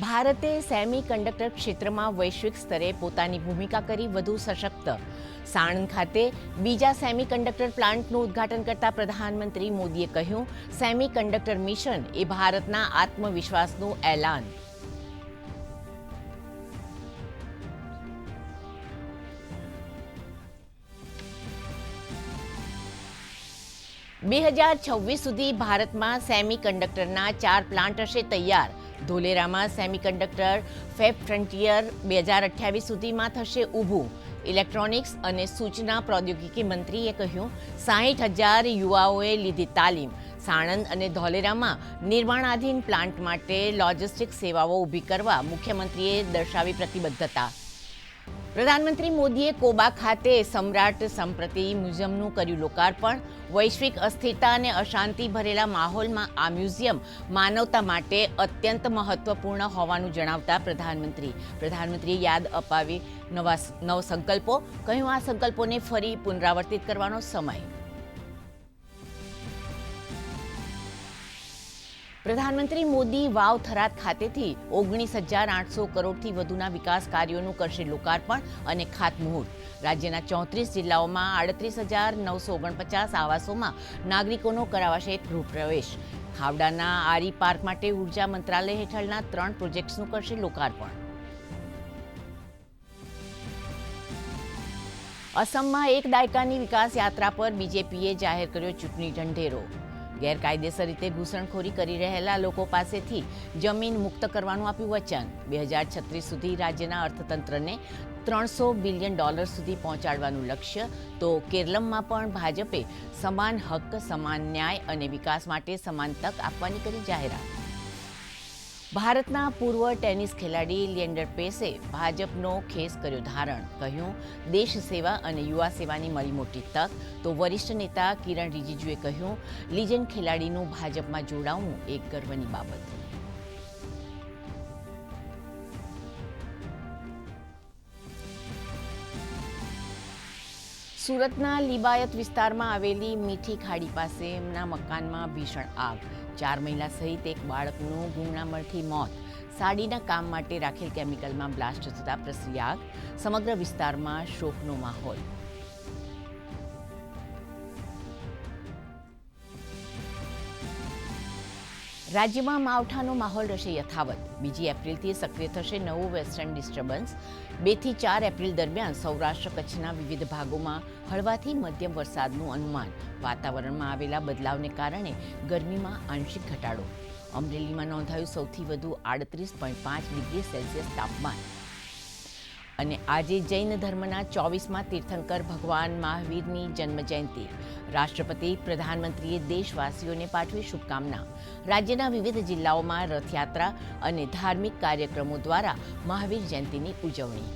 ભારતે સેમિકન્ડક્ટર ક્ષેત્રમાં વૈશ્વિક સ્તરે પોતાની ભૂમિકા કરી વધુ સશક્ત. સાણંદ ખાતે બીજા સેમિકન્ડક્ટર પ્લાન્ટનું ઉદ્ઘાટન કરતા પ્રધાનમંત્રી મોદીએ કહ્યું, સેમિકન્ડક્ટર મિશન એ ભારતના આત્મવિશ્વાસનું એલાન. (2026) સુધી ભારતમાં સેમિકન્ડક્ટરના 4 પ્લાન્ટ હશે તૈયાર. ધોલેરામાં સેમિકન્ડક્ટર ફેબ ફ્રન્ટિયર 2028 સુધીમાં થશે ઊભું. ઇલેક્ટ્રોનિક્સ અને સૂચના પ્રૌદ્યોગિકી મંત્રીએ કહ્યું, 60,000 યુવાઓએ લીધી તાલીમ. સાણંદ અને ધોલેરામાં નિર્માણાધીન પ્લાન્ટ માટે લોજિસ્ટિક સેવાઓ ઊભી કરવા મુખ્યમંત્રીએ દર્શાવી પ્રતિબદ્ધતા. પ્રધાનમંત્રી મોદીએ કોબા ખાતે સમ્રાટ સંસ્કૃતિ મ્યુઝિયમનું કર્યું લોકાર્પણ. વૈશ્વિક અસ્થિરતા અને અશાંતિ ભરેલા માહોલમાં આ મ્યુઝિયમ માનવતા માટે અત્યંત મહત્વપૂર્ણ હોવાનું જણાવતા પ્રધાનમંત્રીએ યાદ અપાવી નવ સંકલ્પો. કહ્યું, આ સંકલ્પોને ફરી પુનરાવર્તિત કરવાનો સમય. પ્રધાનમંત્રી મોદી વાવ થરાદ ખાતેથી 19,800 કરોડથી વધુના વિકાસ કાર્યોનું કરશે લોકાર્પણ અને ખાતમુહૂર્ત. રાજ્યના 34 જિલ્લાઓમાં 38,949 આવાસોમાં નાગરિકોનો કરાવાશે ગૃહપ્રવેશ. ખાવડાના આરી પાર્ક માટે ઉર્જા મંત્રાલય હેઠળના 3 પ્રોજેક્ટ્સનું કરશે લોકાર્પણ. અસમમાં એક દાયકાની વિકાસ યાત્રા પર બીજેપીએ જાહેર કર્યો ચૂંટણી ઢંઢેરો. ગેરકાયદેસર રીતે ઘૂસણખોરી કરી રહેલા લોકો પાસેથી જમીન મુક્ત કરવાનું આપ્યું વચન. 2036 સુધી રાજ્યના અર્થતંત્રને $300 બિલિયન સુધી પહોંચાડવાનું લક્ષ્ય. તો કેરળમાં પણ ભાજપે સમાન હક, સમાન ન્યાય અને વિકાસ માટે સમાન તક આપવાની કરી જાહેરાત. ભારતના પૂર્વ ટેનિસ ખેલાડી લિએન્ડર પેસે ભાજપનો ખેસ કર્યો ધારણ. કહ્યું, દેશ સેવા અને યુવા સેવાની મળી મોટી તક. તો વરિષ્ઠ નેતા કિરણ રિજિજુએ કહ્યું, લિજેન્ડ ખેલાડીનું ભાજપમાં જોડાવું એક ગર્વની બાબત. સુરતના લિંબાયત વિસ્તારમાં આવેલી મીઠી ખાડી પાસેના મકાનમાં ભીષણ આગ. 4 મહિલા સહિત એક બાળકનું ગુંગળામણથી મોત. સાડીના કામ માટે રાખેલ કેમિકલમાં બ્લાસ્ટ થતા પ્રસરી આગ. સમગ્ર વિસ્તારમાં શોકનો માહોલ. રાજ્યમાં માવઠાનો માહોલ રહેશે યથાવત. 2 એપ્રિલથી સક્રિય થશે નવું વેસ્ટર્ન ડિસ્ટર્બન્સ. 2 થી 4 એપ્રિલ દરમિયાન સૌરાષ્ટ્ર કચ્છના વિવિધ ભાગોમાં હળવાથી મધ્યમ વરસાદનું અનુમાન. વાતાવરણમાં આવેલા બદલાવને કારણે ગરમીમાં આંશિક ઘટાડો. અમરેલીમાં નોંધાયું સૌથી વધુ 38.5 ડિગ્રી સેલ્સિયસ તાપમાન. અને આજે જૈન ધર્મના 24મા તીર્થંકર ભગવાન મહાવીરની જન્મજયંતિ. રાષ્ટ્રપતિ, પ્રધાનમંત્રીએ દેશવાસીઓને પાઠવી શુભકામના. રાજ્યના વિવિધ જિલ્લાઓમાં રથયાત્રા અને ધાર્મિક કાર્યક્રમો દ્વારા મહાવીર જયંતિની ઉજવણી.